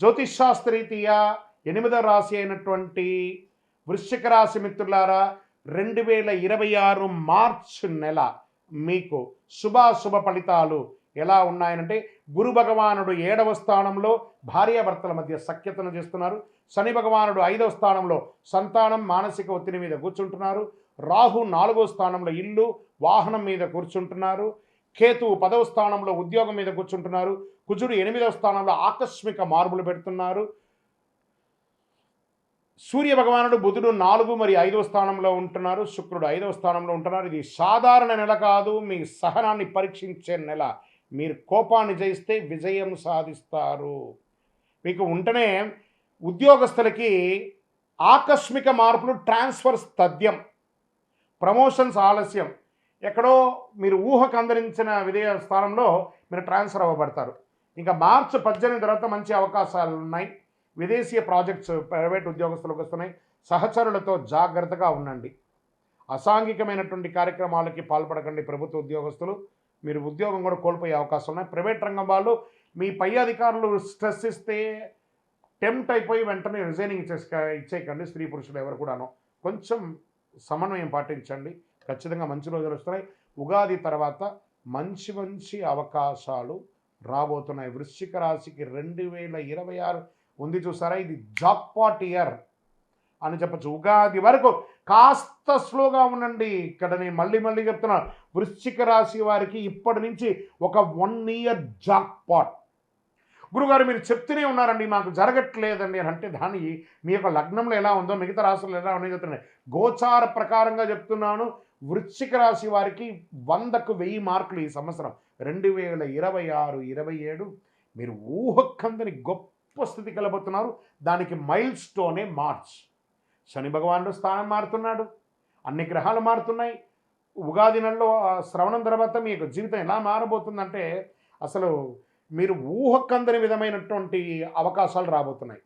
జ్యోతిష్ శాస్త్రరీత్యా 8వ రాశి అయినటువంటి వృశ్చిక రాశి మిత్రులారా, 2026 మార్చ్ నెల మీకు శుభాశుభ ఫలితాలు ఎలా ఉన్నాయనంటే, గురు భగవానుడు 7వ స్థానంలో భార్యాభర్తల మధ్య సఖ్యతను చేస్తున్నారు. శని భగవానుడు 5వ స్థానంలో సంతానం మానసిక ఒత్తిడి మీద కూర్చుంటున్నారు. రాహు 4వ స్థానంలో ఇల్లు వాహనం మీద కూర్చుంటున్నారు. కేతువు 10వ స్థానంలో ఉద్యోగం మీద కూర్చుంటున్నారు. కుజుడు 8వ స్థానంలో ఆకస్మిక మార్పులు పెడుతున్నారు. సూర్య భగవానుడు బుధుడు 4 మరియు 5వ స్థానంలో ఉంటున్నారు. శుక్రుడు 5వ స్థానంలో ఉంటున్నారు. ఇది సాధారణ నెల కాదు, మీ సహనాన్ని పరీక్షించే నెల. మీరు కోపాన్ని జయిస్తే విజయం సాధిస్తారు. మీకు ఉంటనే ఉద్యోగస్తులకి ఆకస్మిక మార్పులు, ట్రాన్స్ఫర్స్ తథ్యం, ప్రమోషన్స్ ఆలస్యం, ఎక్కడో మీరు ఊహకు అందరించిన విధేయ స్థానంలో మీరు ట్రాన్స్ఫర్ అవ్వబడతారు. ఇంకా మార్చి 18 తర్వాత మంచి అవకాశాలు ఉన్నాయి. విదేశీయ ప్రాజెక్ట్స్ ప్రైవేట్ ఉద్యోగస్తులకు వస్తున్నాయి. సహచరులతో జాగ్రత్తగా ఉండండి. అసాంఘికమైనటువంటి కార్యక్రమాలకి పాల్పడకండి. ప్రభుత్వ ఉద్యోగస్తులు మీరు ఉద్యోగం కూడా కోల్పోయే అవకాశం ఉన్నాయి. ప్రైవేట్ రంగం వాళ్ళు మీ పై అధికారులు స్ట్రెస్ ఇస్తే టెంప్ట్ అయిపోయి వెంటనే రిజైనింగ్ ఇచ్చేయకండి. స్త్రీ పురుషులు ఎవరు కూడాను కొంచెం సమన్వయం పాటించండి. ఖచ్చితంగా మంచి రోజులు వస్తున్నాయి. ఉగాది తర్వాత మంచి మంచి అవకాశాలు రాబోతున్నాయి. వృశ్చిక రాశికి 2026 ఉంది చూసారా, ఇది జాక్పాట్ ఇయర్ అని చెప్పచ్చు. ఉగాది వరకు కాస్త స్లోగా ఉండండి. ఇక్కడ నేను మళ్ళీ చెప్తున్నాను, వృశ్చిక రాశి వారికి ఇప్పటి నుంచి ఒక 1 ఇయర్ జాక్పాట్. గురుగారు మీరు చెప్తూనే ఉన్నారండి, మాకు జరగట్లేదండి అని అంటే, దాని మీ యొక్క లగ్నంలో ఎలా ఉందో మిగతా రాశులు ఎలా ఉన్నాయో చెప్తున్నాయి. గోచార ప్రకారంగా చెప్తున్నాను. వృశ్చిక రాశి వారికి 100కు 1000 మార్కులు ఈ సంవత్సరం 2026, 27 మీరు ఊహకందని గొప్ప స్థితి కలబోతున్నారు. దానికి మైల్ స్టోనే మార్చ్. శని భగవానుడు స్థానం మారుతున్నాడు, అన్ని గ్రహాలు మారుతున్నాయి. ఉగాది నెలలో శ్రవణం తర్వాత మీ యొక్క జీవితం ఎలా మారబోతుందంటే, అసలు మీరు ఊహకందని విధమైనటువంటి అవకాశాలు రాబోతున్నాయి.